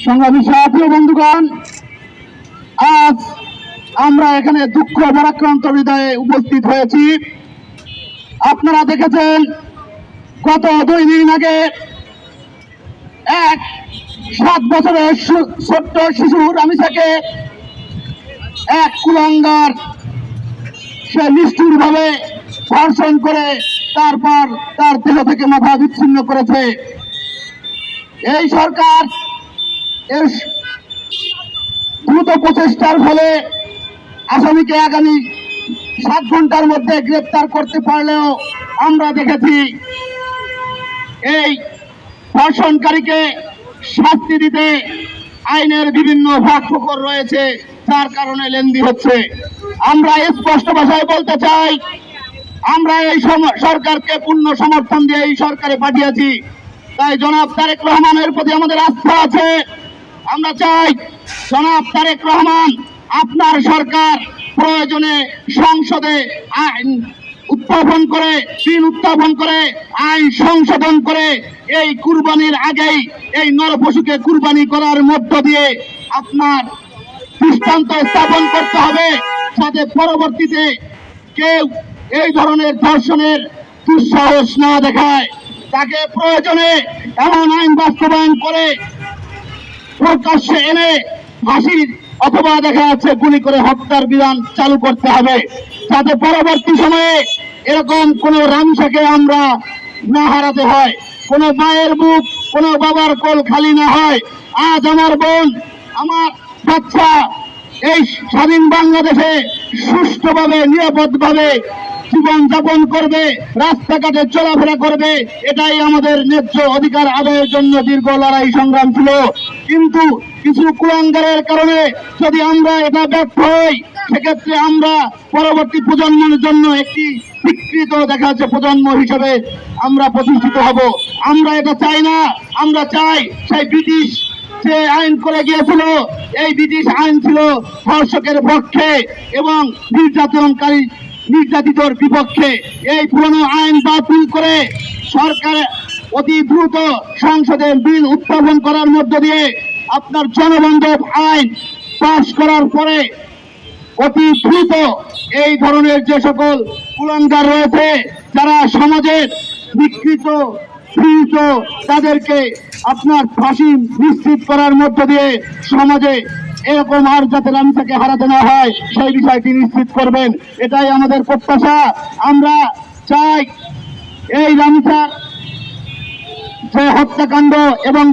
সংগ্রামী সাথী বন্ধুগণ, আজ আমরা এখানে দুঃখ ভারাক্রান্ত হৃদয়ে উপস্থিত হয়েছি। আপনারা দেখেছেন গত 2 দিন আগে এক 7 বছরের ছোট্ট শিশু রামিসাকে এক কুলাঙ্গার সে নিষ্ঠুরভাবে ধর্ষণ করে তারপর তার দেহ থেকে মাথা বিচ্ছিন্ন করেছে। এই সরকার এর দ্রুত প্রচেষ্টার ফলে আসামিকে আগামী 7 ঘন্টার মধ্যে গ্রেপ্তার করতে পারলেও আমরা দেখেছি এই ধর্ষণকারীকে শাস্তি দিতে আইনের বিভিন্ন ফাঁকফোকর রয়েছে, যার কারণে লেনদেন হচ্ছে। আমরা স্পষ্ট ভাষায় বলতে চাই, আমরা এই সরকারকে পূর্ণ সমর্থন দিয়ে এই সরকারে পাঠিয়েছি। তাই জনাব তারেক রহমানের প্রতি আমাদের আস্থা আছে। আমরা চাই জনাব তারেক রহমান, আপনার সরকার প্রয়োজনে সংসদে আইন উত্থাপন করে আইন সংশোধন করে এই কুরবানির আগেই এই নরপশুকে কুরবানি করার মধ্য দিয়ে আপনার দৃষ্টান্ত স্থাপন করতে হবে, যাতে পরবর্তীতে কেউ এই ধরনের ধর্ষণের দুঃসাহস না দেখায়। তাকে প্রয়োজনে এমন আইন বাস্তবায়ন করে প্রকাশ্যে এনে ফাঁসির অথবা দেখা যাচ্ছে গুলি করে হত্যার বিধান চালু করতে হবে, যাতে পরবর্তী সময়ে এরকম কোন রামিসাকে আমরা না হারাতে হয়, কোন মায়ের বুক, কোন বাবার কোল খালি না হয়। আজ আমার বোন, আমার বাচ্চা এই স্বাধীন বাংলাদেশে সুষ্ঠুভাবে নিরাপদভাবে জীবন যাপন করবে, রাস্তাঘাটে চলাফেরা করবে, এটাই আমাদের ন্যায্য অধিকার আদায়ের জন্য দীর্ঘ লড়াই সংগ্রাম ছিল। কিন্তু কিছু কুলাঙ্গারের কারণে যদি আমরা এটা ব্যর্থ হই, সেক্ষেত্রে আমরা পরবর্তী প্রজন্মের জন্য একটি বিকৃত দেখা যাচ্ছে প্রজন্ম হিসেবে আমরা প্রতিষ্ঠিত হব। আমরা এটা চাই না। আমরা চাই সেই ব্রিটিশ যে আইন করে গিয়েছিল, এই ব্রিটিশ আইন ছিল ধর্ষকের পক্ষে এবং নির্যাতিতর বিপক্ষে। এই পুরনো আইন বাতিল করে সরকার অতি দ্রুত সংসদে বিল উত্থাপন করার মধ্য দিয়ে আপনার জনবান্ধব আইন পাশ করার পরে অতি দ্রুত এই ধরনের যে সকল কুলাঙ্গার রয়েছে, যারা সমাজের বিকৃত তাদেরকে আপনার ফাঁসি নিশ্চিত করার মধ্য দিয়ে সমাজে এরকম আর যাতে রামিসাকে হারাতে না হয় সেই বিষয়টি নিশ্চিত করবেন, এটাই আমাদের প্রত্যাশা। আমরা চাই এই রামিসা যে হত্যাকাণ্ড এবং